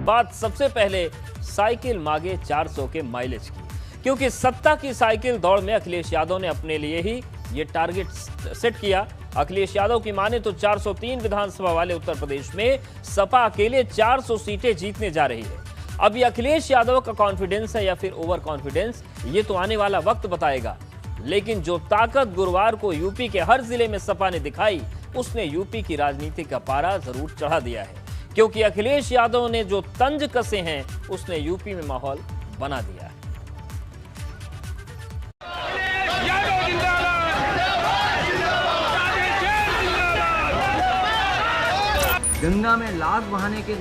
बात सबसे पहले साइकिल मांगे 400 के माइलेज की, क्योंकि सत्ता की साइकिल दौड़ में अखिलेश यादव ने अपने लिए ही ये टारगेट सेट किया। अखिलेश यादव की माने तो 403 विधानसभा वाले उत्तर प्रदेश में सपा अकेले 400 सीटें जीतने जा रही है। अब ये अखिलेश यादव का कॉन्फिडेंस है या फिर ओवर कॉन्फिडेंस, ये तो आने वाला वक्त बताएगा। लेकिन जो ताकत गुरुवार को यूपी के हर जिले में सपा ने दिखाई, उसने यूपी की राजनीति का पारा जरूर चढ़ा दिया है, क्योंकि अखिलेश यादव ने जो तंज कसे हैं उसने यूपी में माहौल बना दिया है। गंगा में लाश बहाने के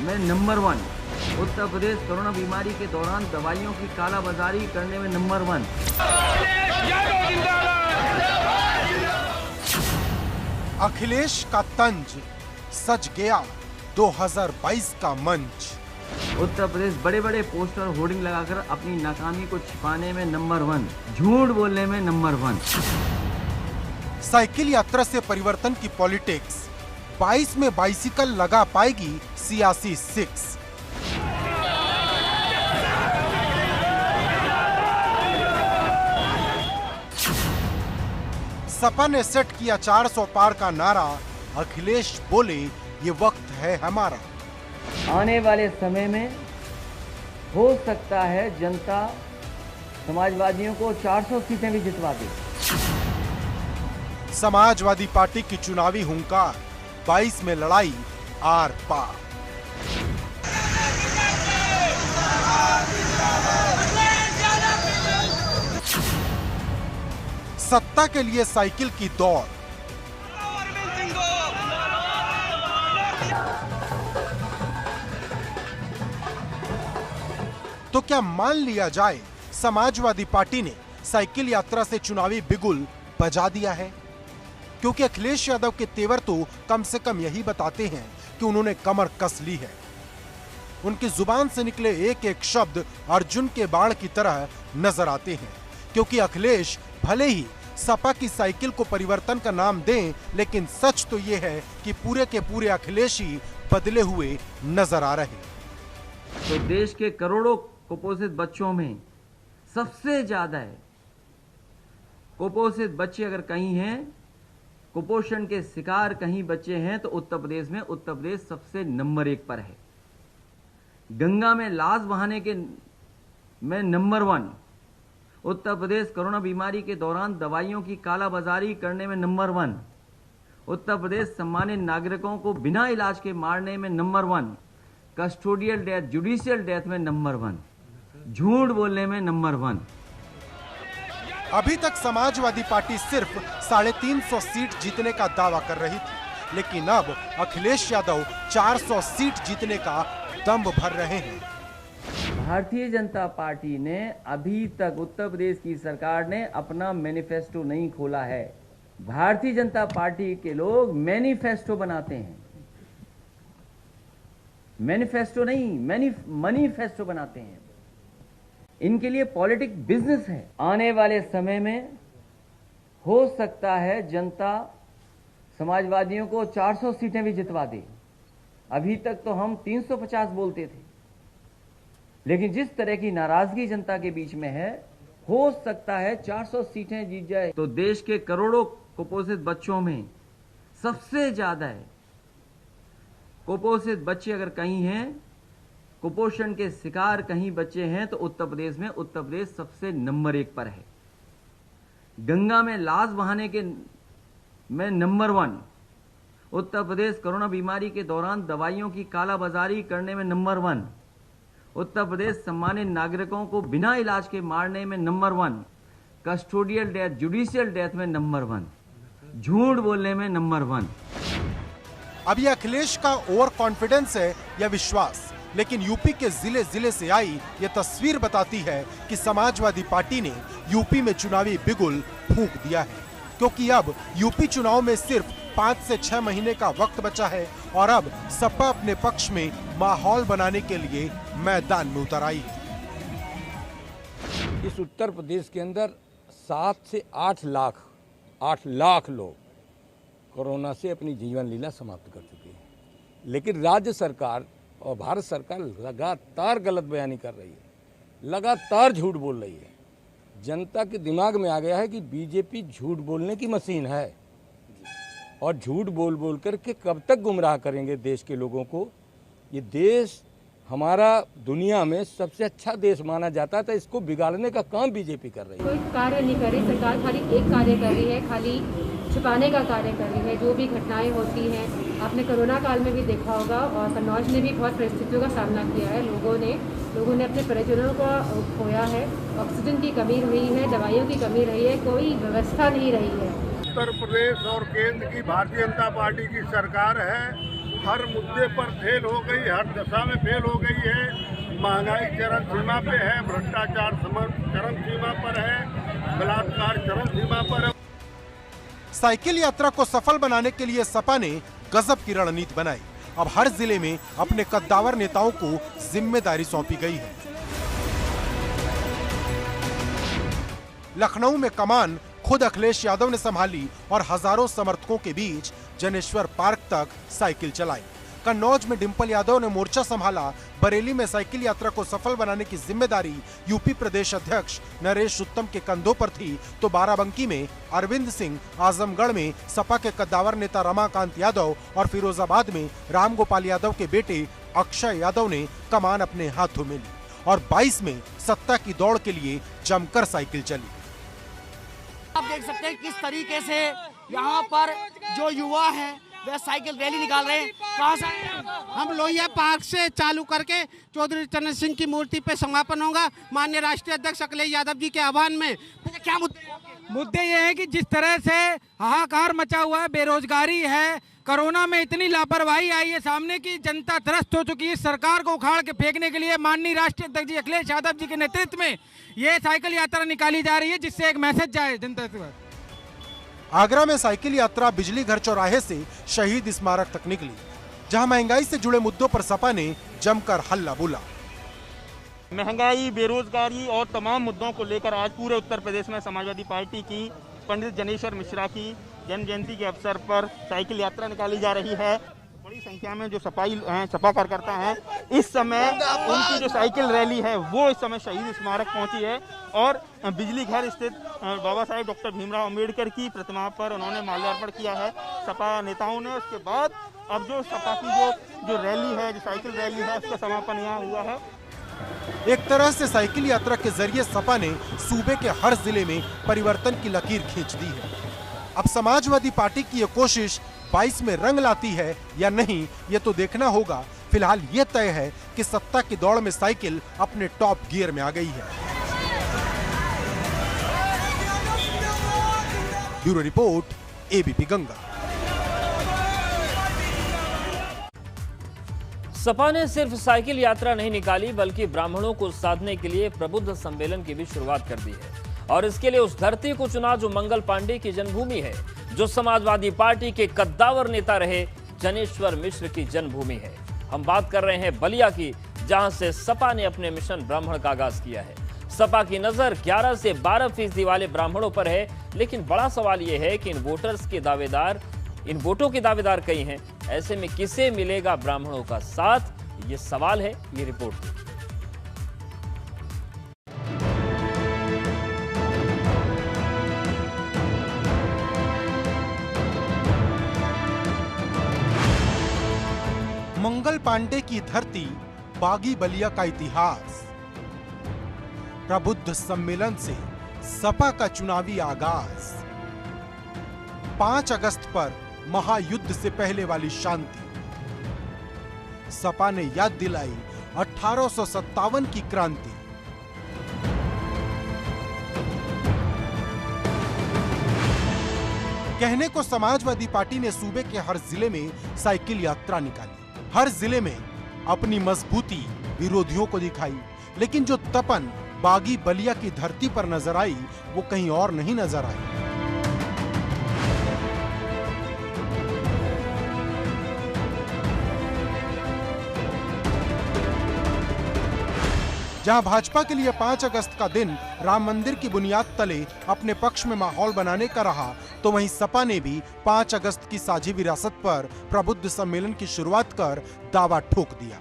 में नंबर 1, उत्तर प्रदेश कोरोना बीमारी के दौरान दवाइयों की कालाबाजारी करने में नंबर 1। अखिलेश का तंज सज गया 2022 का मंच। उत्तर प्रदेश बड़े बड़े पोस्टर होर्डिंग लगाकर अपनी नाकामी को छिपाने में नंबर 1, झूठ बोलने में नंबर 1। साइकिल यात्रा से परिवर्तन की पॉलिटिक्स, 22 में बाइसिकल लगा पाएगी सियासी 6। सपा ने सेट किया 400 पार का नारा, अखिलेश बोले ये वक्त है हमारा। आने वाले समय में हो सकता है जनता समाजवादियों को 400 सीटें भी जितवा दे। समाजवादी पार्टी की चुनावी हुंकार, 22 में लड़ाई आर पार। सत्ता के लिए साइकिल की दौड़, तो क्या मान लिया जाए समाजवादी पार्टी ने साइकिल यात्रा से चुनावी बिगुल बजा दिया है? क्योंकि अखिलेश यादव के तेवर तो कम से कम यही बताते हैं कि उन्होंने कमर कस ली है। उनकी जुबान से निकले एक एक शब्द अर्जुन के बाण की तरह नजर आते हैं, क्योंकि अखिलेश भले ही सपा की साइकिल को परिवर्तन का नाम दें, लेकिन सच तो यह है कि पूरे के पूरे अखिलेश ही बदले हुए नजर आ रहे। तो देश के करोड़ों कुपोषित बच्चों में सबसे ज्यादा है कुपोषित बच्चे अगर कहीं हैं, कुपोषण के शिकार कहीं बच्चे हैं तो उत्तर प्रदेश में उत्तर प्रदेश सबसे नंबर 1 पर है। गंगा में लाश बहाने के में नंबर 1, उत्तर प्रदेश कोरोना बीमारी के दौरान दवाइयों की कालाबाजारी करने में नंबर 1, उत्तर प्रदेश सम्मानित नागरिकों को बिना इलाज के मारने में number 1, custodial death, judicial death में नंबर 1, झूठ बोलने में नंबर 1। अभी तक समाजवादी पार्टी सिर्फ 350 सीट जीतने का दावा कर रही थी, लेकिन अब अखिलेश यादव 400 सीट जीतने का दम भर रहे हैं। भारतीय जनता पार्टी ने अभी तक उत्तर प्रदेश की सरकार ने अपना मैनिफेस्टो नहीं खोला है। भारतीय जनता पार्टी के लोग मैनिफेस्टो बनाते हैं, मैनिफेस्टो नहीं मैनिफेस्टो बनाते हैं। इनके लिए पॉलिटिक्स बिजनेस है। आने वाले समय में हो सकता है जनता समाजवादियों को 400 सीटें भी जितवा दे। अभी तक तो हम 350 बोलते थे, लेकिन जिस तरह की नाराजगी जनता के बीच में है, हो सकता है 400 सीटें जीत जाए। तो देश के करोड़ों कुपोषित बच्चों में सबसे ज्यादा है कुपोषित बच्चे अगर कहीं हैं, कुपोषण के शिकार कहीं बच्चे हैं तो उत्तर प्रदेश में उत्तर प्रदेश सबसे नंबर 1 पर है। गंगा में लाश बहाने के में नंबर 1, उत्तर प्रदेश कोरोना बीमारी के दौरान दवाइयों की कालाबाजारी करने में नंबर 1, उत्तर प्रदेश सम्मानित नागरिकों को बिना इलाज के मारने में number 1, custodial death, judicial death में नंबर 1, झूठ बोलने में नंबर 1। अब ये अखिलेश का ओवर कॉन्फिडेंस है या विश्वास, लेकिन यूपी के जिले जिले से आई ये तस्वीर बताती है कि समाजवादी पार्टी ने यूपी में चुनावी बिगुल फूंक दिया है, क्योंकि अब यूपी चुनाव में सिर्फ 5 से 6 महीने का वक्त बचा है और अब सपा अपने पक्ष में माहौल बनाने के लिए मैदान में उतर आई है। इस उत्तर प्रदेश के अंदर 7 से 8 लाख लोग कोरोना से अपनी जीवन लीला समाप्त कर चुके हैं, लेकिन राज्य सरकार और भारत सरकार लगातार गलत बयानी कर रही है, लगातार झूठ बोल रही है। जनता के दिमाग में आ गया है कि बीजेपी झूठ बोलने की मशीन है और झूठ बोल बोल करके कब तक गुमराह करेंगे देश के लोगों को। ये देश हमारा दुनिया में सबसे अच्छा देश माना जाता था, इसको बिगाड़ने का काम बीजेपी कर रही है। कोई कार्य नहीं कर रही सरकार, खाली एक कार्य कर रही है, खाली छुपाने का कार्य कर रही है। जो भी घटनाएं होती हैं आपने कोरोना काल में भी देखा होगा और कन्नौज ने भी बहुत परिस्थितियों का सामना किया है। लोगों ने अपने परिजनों को खोया है, ऑक्सीजन की कमी रही है, दवाइयों की कमी रही है, कोई व्यवस्था नहीं रही है। उत्तर प्रदेश और केंद्र की भारतीय जनता पार्टी की सरकार है, हर मुद्दे पर फेल हो गई, हर दशा में फेल हो गई है। महंगाई चरम सीमा पे है, भ्रष्टाचार चरम सीमा पर है, बलात्कार चरम सीमा पर है। साइकिल यात्रा को सफल बनाने के लिए सपा ने गजब की रणनीति बनाई। अब हर जिले में अपने कद्दावर नेताओं को जिम्मेदारी सौंपी गई है। लखनऊ में कमान खुद अखिलेश यादव ने संभाली और हजारों समर्थकों के बीच जनेश्वर पार्क तक साइकिल चलाई। कन्नौज में डिंपल यादव ने मोर्चा संभाला। बरेली में साइकिल यात्रा को सफल बनाने की जिम्मेदारी यूपी प्रदेश अध्यक्ष नरेश उत्तम के कंधों पर थी, तो बाराबंकी में अरविंद सिंह, आजमगढ़ में सपा के कद्दावर नेता रमाकांत यादव और फिरोजाबाद में रामगोपाल यादव के बेटे अक्षय यादव ने कमान अपने हाथों में ली और 22 में सत्ता की दौड़ के लिए जमकर साइकिल चली। आप देख सकते हैं किस तरीके से यहाँ पर जो युवा है वह साइकिल रैली निकाल रहे हैं। कहाँ से हम लोहिया पार्क से चालू करके चौधरी चरण सिंह की मूर्ति पे समापन होगा माननीय राष्ट्रीय अध्यक्ष अखिलेश यादव जी के आह्वान में। क्या मुद्दे ये है कि जिस तरह से हाहाकार मचा हुआ है, बेरोजगारी है, कोरोना में इतनी लापरवाही आई है सामने की, जनता त्रस्त हो चुकी है। सरकार को उखाड़ के फेंकने के लिए माननीय राष्ट्रीय अध्यक्ष जी अखिलेश यादव जी के नेतृत्व में ये साइकिल यात्रा निकाली जा रही है, जिससे एक मैसेज जाए जनता तक। आगरा में साइकिल यात्रा बिजली घर चौराहे से शहीद स्मारक तक निकली, जहां महंगाई से जुड़े मुद्दों पर सपा ने जमकर हल्ला बोला। महंगाई, बेरोजगारी और तमाम मुद्दों को लेकर आज पूरे उत्तर प्रदेश में समाजवादी पार्टी की पंडित जनेश्वर मिश्रा की जन्म जयंती के अवसर पर साइकिल यात्रा निकाली जा रही है। बड़ी संख्या में जो सपा कार्यकर्ता हैं, इस समय उनकी जो साइकिल रैली है वो इस समय शहीद स्मारक पहुंची है और बिजली घर स्थित बाबा साहेब डॉक्टर भीमराव अंबेडकर की प्रतिमा पर उन्होंने माल्यार्पण किया है सपा नेताओं ने। उसके बाद अब जो सपा की जो रैली है, जो साइकिल रैली है, उसका समापन यहाँ हुआ है। एक तरह से साइकिल यात्रा के जरिए सपा ने सूबे के हर जिले में परिवर्तन की लकीर खींच दी है। अब समाजवादी पार्टी की ये कोशिश 22 में रंग लाती है या नहीं, ये तो देखना होगा। फिलहाल ये तय है कि सत्ता की दौड़ में साइकिल अपने टॉप गियर में आ गई है। Bureau report, ABP Ganga. Sapa ने सिर्फ साइकिल यात्रा नहीं निकाली, बल्कि ब्राह्मणों को साधने के लिए प्रबुद्ध सम्मेलन की भी शुरुआत कर दी है और इसके लिए उस धरती को चुना जो मंगल पांडे की जन्मभूमि है, जो समाजवादी पार्टी के कद्दावर नेता रहे जनेश्वर मिश्र की जन्मभूमि है। हम बात कर रहे हैं बलिया की, जहां से सपा ने अपने मिशन ब्राह्मण का आगाज किया है। सपा की नजर 11 से 12% वाले ब्राह्मणों पर है, लेकिन बड़ा सवाल यह है कि इन वोटों के दावेदार कई हैं। ऐसे में किसे मिलेगा ब्राह्मणों का साथ, ये सवाल है। ये रिपोर्ट देखिए। मंगल पांडे की धरती, बागी बलिया का इतिहास, प्रबुद्ध सम्मेलन से सपा का चुनावी आगाज, 5 अगस्त पर महायुद्ध से पहले वाली शांति, सपा ने याद दिलाई 1857 की क्रांति। कहने को समाजवादी पार्टी ने सूबे के हर जिले में साइकिल यात्रा निकाली, हर जिले में अपनी मजबूती विरोधियों को दिखाई, लेकिन जो तपन बागी बलिया की धरती पर नजर आई वो कहीं और नहीं नजर आई। जहां भाजपा के लिए 5 अगस्त का दिन राम मंदिर की बुनियाद तले अपने पक्ष में माहौल बनाने का रहा, तो वहीं सपा ने भी 5 अगस्त की साझी विरासत पर प्रबुद्ध सम्मेलन की शुरुआत कर दावा ठोक दिया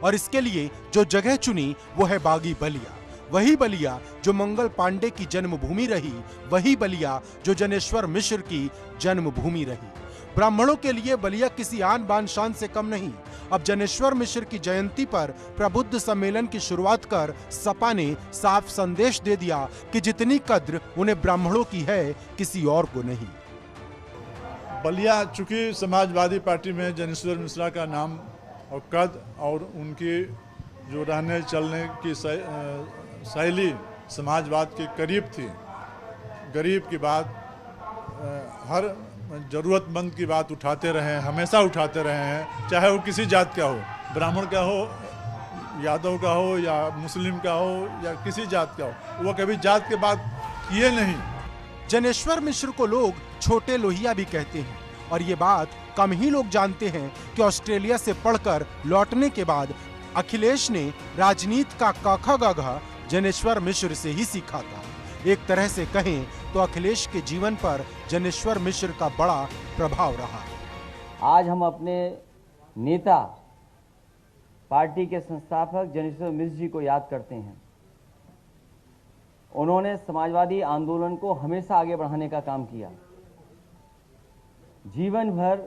और इसके लिए जो जगह चुनी वो है बागी बलिया। वही बलिया जो मंगल पांडे की जन्मभूमि रही, वही बलिया जो जनेश्वर मिश्र की जन्मभूमि रही। ब्राह्मणों के लिए बलिया किसी आन बान शान से कम नहीं। अब जनेश्वर मिश्र की जयंती पर प्रबुद्ध सम्मेलन की शुरुआत कर सपा ने साफ संदेश दे दिया कि जितनी कद्र उन्हें ब्राह्मणों की है किसी और को नहीं। बलिया चूंकि समाजवादी पार्टी में जनेश्वर मिश्रा का नाम और कद और उनकी जो रहने चलने की शैली समाजवाद के करीब थी, गरीब की बात, हर ज़रूरतमंद की बात उठाते रहे हैं, हमेशा उठाते रहे हैं, चाहे वो किसी जात का हो, ब्राह्मण का हो, यादव का हो या मुस्लिम का हो या किसी जात का हो, वो कभी जात के बात किए नहीं। जनेश्वर मिश्र को लोग छोटे लोहिया भी कहते हैं और ये बात कम ही लोग जानते हैं कि ऑस्ट्रेलिया से पढ़कर लौटने के बाद अखिलेश ने राजनीति का क ख ग जनेश्वर मिश्र से ही सीखा था। एक तरह से कहें तो अखिलेश के जीवन पर जनेश्वर मिश्र का बड़ा प्रभाव रहा। आज हम अपने नेता, पार्टी के संस्थापक जनेश्वर मिश्र जी को याद करते हैं। उन्होंने समाजवादी आंदोलन को हमेशा आगे बढ़ाने का काम किया। जीवन भर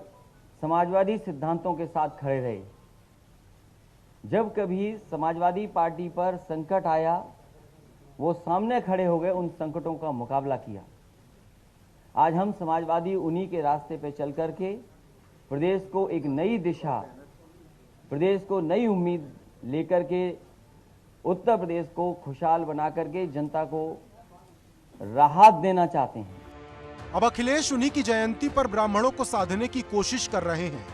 समाजवादी सिद्धांतों के साथ खड़े रहे। जब कभी समाजवादी पार्टी पर संकट आया, वो सामने खड़े हो गए, उन संकटों का मुकाबला किया। आज हम समाजवादी उन्हीं के रास्ते पे चल करके प्रदेश को एक नई दिशा, प्रदेश को नई उम्मीद लेकर के, उत्तर प्रदेश को खुशहाल बना करके जनता को राहत देना चाहते हैं। अब अखिलेश उन्हीं की जयंती पर ब्राह्मणों को साधने की कोशिश कर रहे हैं।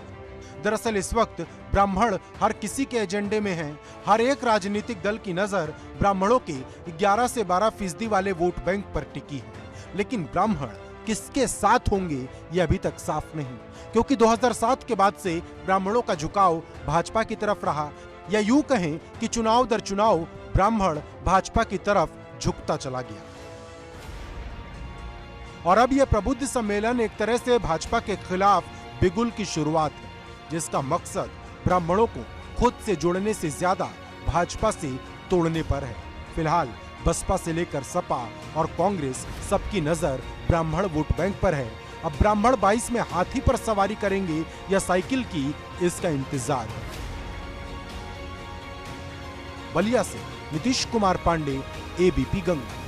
दरअसल इस वक्त ब्राह्मण हर किसी के एजेंडे में हैं। हर एक राजनीतिक दल की नजर ब्राह्मणों के 11 से 12% वाले वोट बैंक पर टिकी है। लेकिन ब्राह्मण किसके साथ होंगे ये अभी तक साफ नहीं, क्योंकि 2007 के बाद से ब्राह्मणों का झुकाव भाजपा की तरफ रहा, या यूं कहें कि चुनाव दर चुनाव ब्राह्मण भाजपा की तरफ झुकता चला गया। और अब यह प्रबुद्ध सम्मेलन एक तरह से भाजपा के खिलाफ बिगुल की शुरुआत है, जिसका मकसद ब्राह्मणों को खुद से जोड़ने से ज्यादा भाजपा से तोड़ने पर है। फिलहाल बसपा से लेकर सपा और कांग्रेस सबकी नजर ब्राह्मण वोट बैंक पर है। अब ब्राह्मण 22 में हाथी पर सवारी करेंगे या साइकिल की, इसका इंतजार है। बलिया से नीतीश कुमार पांडे, एबीपी गंगा।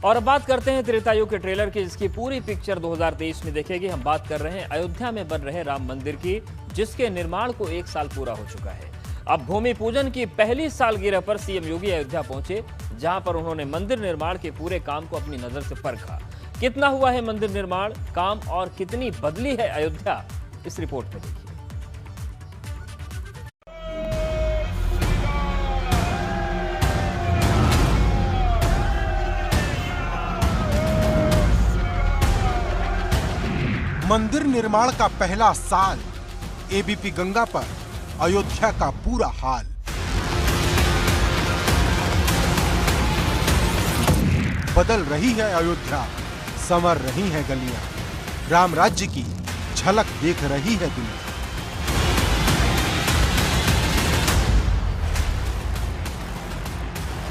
और अब बात करते हैं त्रेतायुग के ट्रेलर की, जिसकी पूरी पिक्चर 2023 में देखेगी। हम बात कर रहे हैं अयोध्या में बन रहे राम मंदिर की, जिसके निर्माण को 1 साल पूरा हो चुका है। अब भूमि पूजन की पहली सालगिरह पर सीएम योगी अयोध्या पहुंचे, जहां पर उन्होंने मंदिर निर्माण के पूरे काम को अपनी नजर से परखा। कितना हुआ है मंदिर निर्माण काम और कितनी बदली है अयोध्या, इस रिपोर्ट में देखिए। मंदिर निर्माण का पहला साल, एबीपी गंगा पर अयोध्या का पूरा हाल। बदल रही है अयोध्या, संवर रही है गलियां, राम राज्य की झलक देख रही है दुनिया।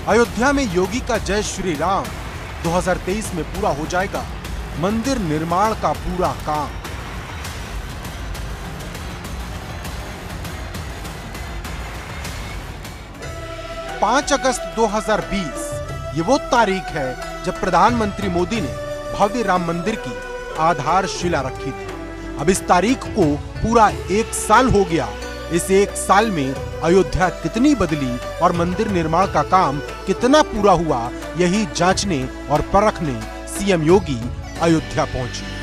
अयोध्या में योगी का जय श्री राम 2023 में पूरा हो जाएगा मंदिर निर्माण का पूरा काम। पांच अगस्त 2020 ये वो तारीख है जब प्रधानमंत्री मोदी ने भव्य राम मंदिर की आधारशिला रखी थी। अब इस तारीख को पूरा 1 साल हो गया। इस 1 साल में अयोध्या कितनी बदली और मंदिर निर्माण का काम कितना पूरा हुआ, यही जांचने और परखने सीएम योगी अयोध्या पहुंचे।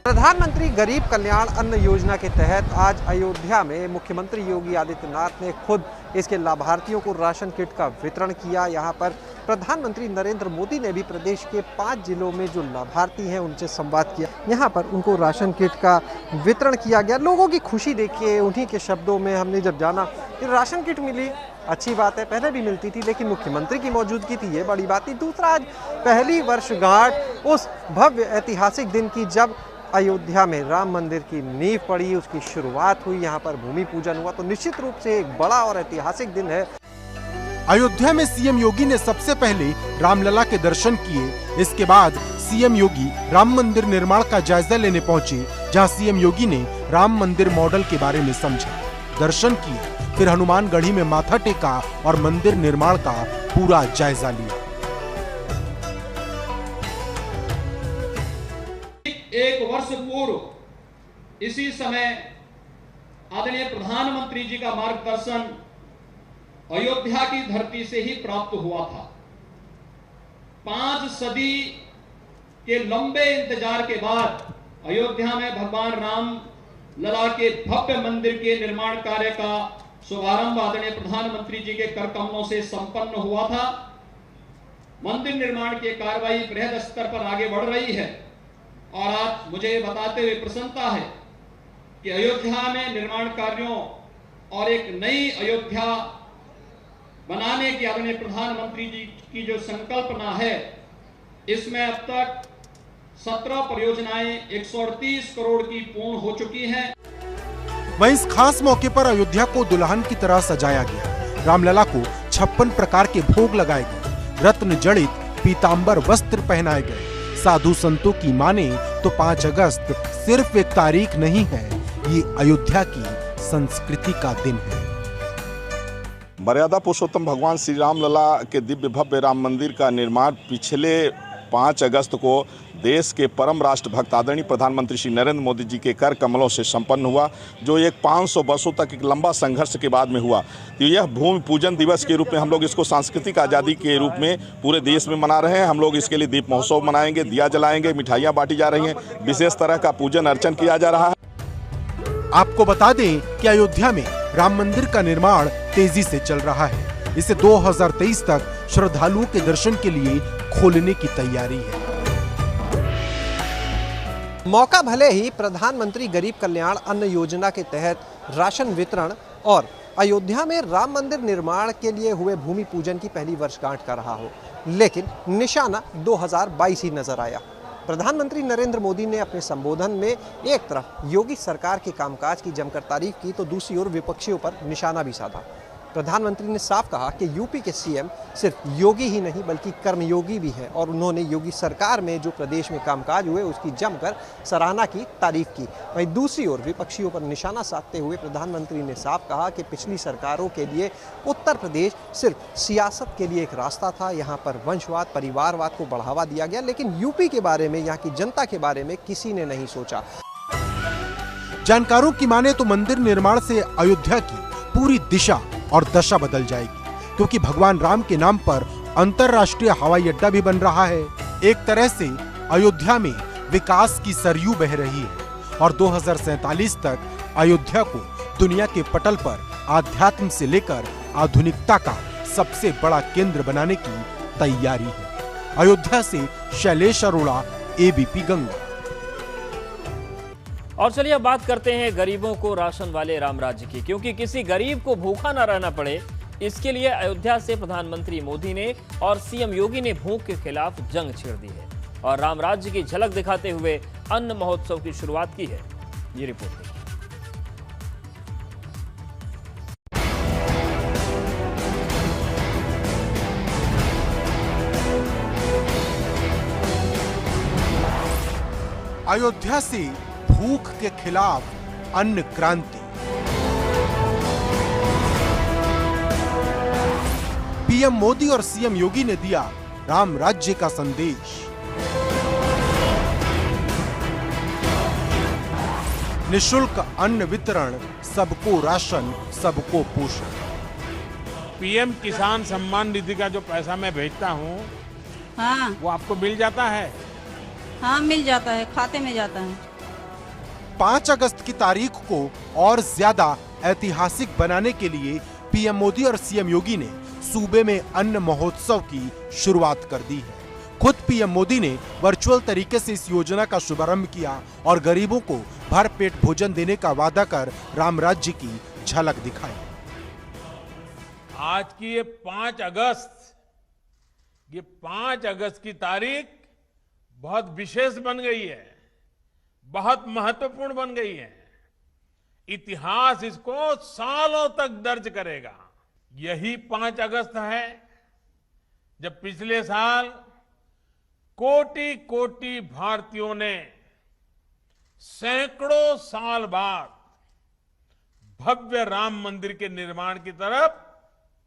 प्रधानमंत्री गरीब कल्याण अन्न योजना के तहत आज अयोध्या में मुख्यमंत्री योगी आदित्यनाथ ने खुद इसके लाभार्थियों को राशन किट का वितरण किया। यहाँ पर प्रधानमंत्री नरेंद्र मोदी ने भी प्रदेश के 5 जिलों में जो लाभार्थी हैं उनसे संवाद किया। यहाँ पर उनको राशन किट का वितरण किया गया। लोगों की खुशी देखिए, उन्हीं के शब्दों में हमने जब जाना कि राशन किट मिली, अच्छी बात है, पहले भी मिलती थी लेकिन मुख्यमंत्री की मौजूदगी थी, ये बड़ी बात थी। दूसरा, आज पहली वर्षगांठ उस भव्य ऐतिहासिक दिन की जब अयोध्या में राम मंदिर की नींव पड़ी, उसकी शुरुआत हुई, यहाँ पर भूमि पूजन हुआ, तो निश्चित रूप से एक बड़ा और ऐतिहासिक दिन है। अयोध्या में सीएम योगी ने सबसे पहले रामलला के दर्शन किए। इसके बाद सीएम योगी राम मंदिर निर्माण का जायजा लेने पहुंचे, जहां सीएम योगी ने राम मंदिर मॉडल के बारे में समझा, दर्शन किए, फिर हनुमानगढ़ी में माथा टेका और मंदिर निर्माण का पूरा जायजा लिया। एक वर्ष पूर्व इसी समय आदरणीय प्रधानमंत्री जी का मार्गदर्शन अयोध्या की धरती से ही प्राप्त हुआ था। 5 सदी के लंबे इंतजार के बाद अयोध्या में भगवान राम लला के भव्य मंदिर के निर्माण कार्य का शुभारंभ आदरणीय प्रधानमंत्री जी के कर कमलों से संपन्न हुआ था। मंदिर निर्माण की कार्रवाई बृहद स्तर पर आगे बढ़ रही है और आज मुझे बताते हुए प्रसन्नता है कि अयोध्या में निर्माण कार्यों और एक नई अयोध्या बनाने की आदरणीय प्रधानमंत्री जी की जो संकल्पना है, इसमें अब तक 17 परियोजनाएं 138 करोड़ की पूर्ण हो चुकी हैं। वहीं इस खास मौके पर अयोध्या को दुल्हन की तरह सजाया गया। रामलला को 56 प्रकार के भोग लगाए गए, रत्न जड़ित पीतांबर वस्त्र पहनाए गए। साधु संतों की माने तो 5 अगस्त सिर्फ एक तारीख नहीं है, ये अयोध्या की संस्कृति का दिन है। मर्यादा पुरुषोत्तम भगवान श्री राम लला के दिव्य भव्य राम मंदिर का निर्माण पिछले 5 अगस्त को देश के परम राष्ट्रभक्त आदरणीय प्रधानमंत्री श्री नरेंद्र मोदी जी के कर कमलों से संपन्न हुआ, जो एक 500 वर्षों तक एक लंबा संघर्ष के बाद में हुआ। तो यह भूमि पूजन दिवस के रूप में हम लोग इसको सांस्कृतिक आज़ादी के रूप में पूरे देश में मना रहे हैं। हम लोग इसके लिए दीप महोत्सव मनाएंगे, दिया जलाएंगे, मिठाइयाँ बांटी जा रही हैं, विशेष तरह का पूजन अर्चन किया जा रहा है। आपको बता दें कि अयोध्या में राम मंदिर का निर्माण तेजी से चल रहा है। इसे 2023 तक श्रद्धालुओं के दर्शन के लिए खोलने की तैयारी है। मौका भले ही प्रधानमंत्री गरीब कल्याण अन्न योजना के तहत राशन वितरण और अयोध्या में राम मंदिर निर्माण के लिए हुए भूमि पूजन की पहली वर्षगांठ का रहा हो, लेकिन निशाना 2022 ही नजर आया। प्रधानमंत्री नरेंद्र मोदी ने अपने संबोधन में एक तरफ योगी सरकार के कामकाज की जमकर तारीफ की तो दूसरी ओर विपक्षियों पर निशाना भी साधा। प्रधानमंत्री ने साफ कहा कि यूपी के सीएम सिर्फ योगी ही नहीं बल्कि कर्मयोगी भी हैं और उन्होंने योगी सरकार में जो प्रदेश में कामकाज हुए उसकी जमकर सराहना की, तारीफ की। वहीं दूसरी ओर विपक्षियों पर निशाना साधते हुए प्रधानमंत्री ने साफ कहा कि पिछली सरकारों के लिए उत्तर प्रदेश सिर्फ सियासत के लिए एक रास्ता था, यहाँ पर वंशवाद, परिवारवाद को बढ़ावा दिया गया, लेकिन यूपी के बारे में, यहाँ की जनता के बारे में किसी ने नहीं सोचा। जानकारों की माने तो मंदिर निर्माण से अयोध्या की पूरी दिशा और दशा बदल जाएगी, क्योंकि भगवान राम के नाम पर अंतर्राष्ट्रीय हवाई अड्डा भी बन रहा है। एक तरह से अयोध्या में विकास की सरयू बह रही है और 2047 तक अयोध्या को दुनिया के पटल पर आध्यात्म से लेकर आधुनिकता का सबसे बड़ा केंद्र बनाने की तैयारी है। अयोध्या से शैलेश अरोड़ा, एबीपी गंगा। और चलिए अब बात करते हैं गरीबों को राशन वाले राम राज्य की, क्योंकि किसी गरीब को भूखा न रहना पड़े, इसके लिए अयोध्या से प्रधानमंत्री मोदी ने और सीएम योगी ने भूख के खिलाफ जंग छेड़ दी है और राम राज्य की झलक दिखाते हुए अन्न महोत्सव की शुरुआत की है। ये रिपोर्ट देखिए। अयोध्या से भूख के खिलाफ अन्न क्रांति। पीएम मोदी और सीएम योगी ने दिया राम राज्य का संदेश। निशुल्क अन्न वितरण, सबको राशन, सबको पोषण। पीएम किसान सम्मान निधि का जो पैसा मैं भेजता हूँ, हाँ, वो आपको मिल जाता है? हाँ, मिल जाता है, खाते में जाता है। 5 अगस्त की तारीख को और ज्यादा ऐतिहासिक बनाने के लिए पीएम मोदी और सीएम योगी ने सूबे में अन्न महोत्सव की शुरुआत कर दी है। खुद पीएम मोदी ने वर्चुअल तरीके से इस योजना का शुभारंभ किया और गरीबों को भरपेट भोजन देने का वादा कर राम राज्य की झलक दिखाई। आज की ये 5 अगस्त की तारीख बहुत विशेष बन गई है, बहुत महत्वपूर्ण बन गई है। इतिहास इसको सालों तक दर्ज करेगा। यही 5 अगस्त है जब पिछले साल कोटि कोटि भारतीयों ने सैकड़ों साल बाद भव्य राम मंदिर के निर्माण की तरफ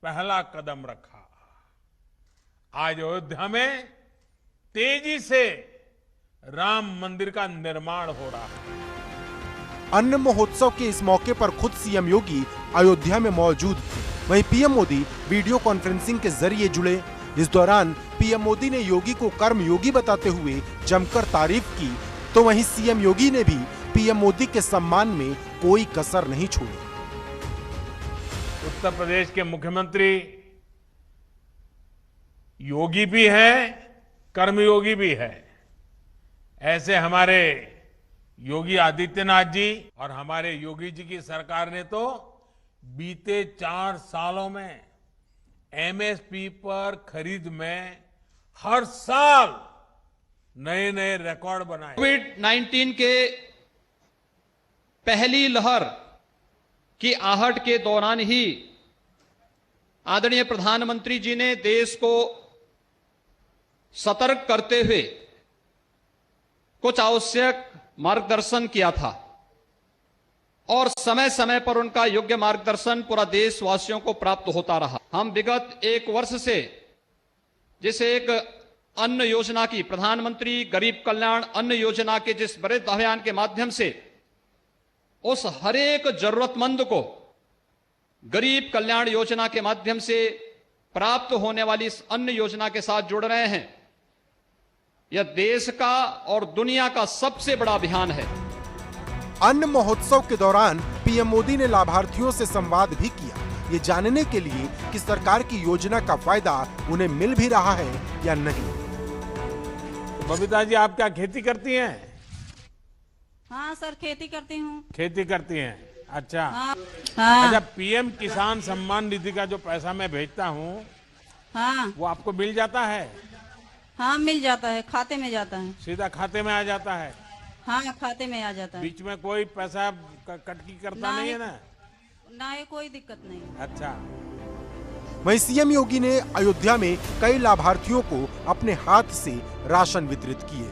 पहला कदम रखा। आज अयोध्या में तेजी से राम मंदिर का निर्माण हो रहा है। अन्न महोत्सव के इस मौके पर खुद सीएम योगी अयोध्या में मौजूद थे। वहीं पीएम मोदी वीडियो कॉन्फ्रेंसिंग के जरिए जुड़े। इस दौरान पीएम मोदी ने योगी को कर्मयोगी बताते हुए जमकर तारीफ की, तो वहीं सीएम योगी ने भी पीएम मोदी के सम्मान में कोई कसर नहीं छोड़ी। उत्तर प्रदेश के मुख्यमंत्री योगी भी है, कर्मयोगी भी है। ऐसे हमारे योगी आदित्यनाथ जी और हमारे योगी जी की सरकार ने तो बीते 4 सालों में एमएसपी पर खरीद में हर साल नए नए रिकॉर्ड बनाए। कोविड-19 के पहली लहर की आहट के दौरान ही आदरणीय प्रधानमंत्री जी ने देश को सतर्क करते हुए कुछ आवश्यक मार्गदर्शन किया था और समय समय पर उनका योग्य मार्गदर्शन पूरा देशवासियों को प्राप्त होता रहा। हम विगत 1 वर्ष से जिसे एक अन्न योजना की, प्रधानमंत्री गरीब कल्याण अन्न योजना के जिस बड़े अभियान के माध्यम से उस हरेक जरूरतमंद को गरीब कल्याण योजना के माध्यम से प्राप्त होने वाली इस अन्न योजना के साथ जुड़ रहे हैं, यह देश का और दुनिया का सबसे बड़ा अभियान है। अन्न महोत्सव के दौरान पीएम मोदी ने लाभार्थियों से संवाद भी किया, ये जानने के लिए कि सरकार की योजना का फायदा उन्हें मिल भी रहा है या नहीं। तो बबीता जी, आप क्या खेती करती हैं? हाँ सर, खेती करती हूँ। खेती करती हैं, अच्छा। हाँ। अच्छा, पीएम किसान सम्मान निधि का जो पैसा मैं भेजता हूँ, हाँ, वो आपको मिल जाता है? हाँ मिल जाता है, खाते में जाता है। सीधा खाते में आ जाता है? हाँ, खाते में आ जाता है। बीच में कोई पैसा कटकी करता नहीं है ना? ना, ये कोई दिक्कत नहीं। अच्छा। वहीं सीएम योगी ने अयोध्या में कई लाभार्थियों को अपने हाथ से राशन वितरित किए।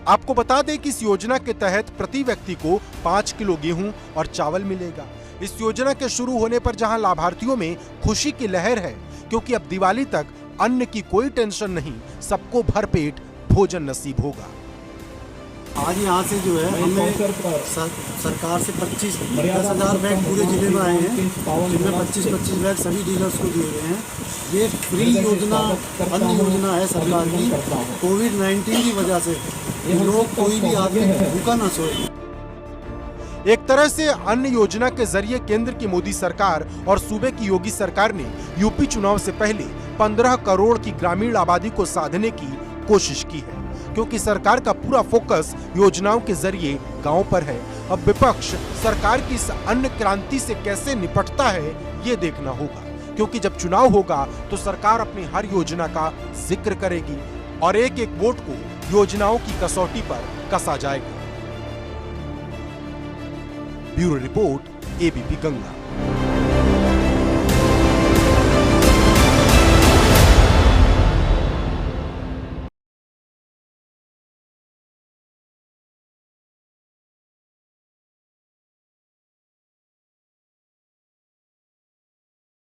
आपको बता दें कि इस योजना के तहत प्रति व्यक्ति को 5 किलो गेहूं और चावल मिलेगा। इस योजना के शुरू होने पर जहां लाभार्थियों में खुशी की लहर है, क्योंकि अब दिवाली तक अन्न की कोई टेंशन नहीं, सबको भरपेट भोजन नसीब होगा। आज यहाँ से जो है हमें सरकार से 10,000 बैग पूरे जिले में आए हैं, जिनमें 25-25 बैग सभी डीलर्स को दिए गए हैं। ये फ्री योजना, अन्न योजना है सरकार की। कोविड-19 की वजह से लोग, कोई भी आदमी भूखा ना सोए। एक तरह से अन्न योजना के जरिए केंद्र की मोदी सरकार और सूबे की योगी सरकार ने यूपी चुनाव से पहले 15 करोड़ की ग्रामीण आबादी को साधने की कोशिश की है, क्योंकि सरकार का पूरा फोकस योजनाओं के जरिए गांव पर है। अब विपक्ष सरकार की इस अन्न क्रांति से कैसे निपटता है, ये देखना होगा, क्योंकि जब चुनाव होगा तो सरकार अपनी हर योजना का जिक्र करेगी और एक एक वोट को योजनाओं की कसौटी पर कसा जाएगा। Bureau report, ABP Ganga.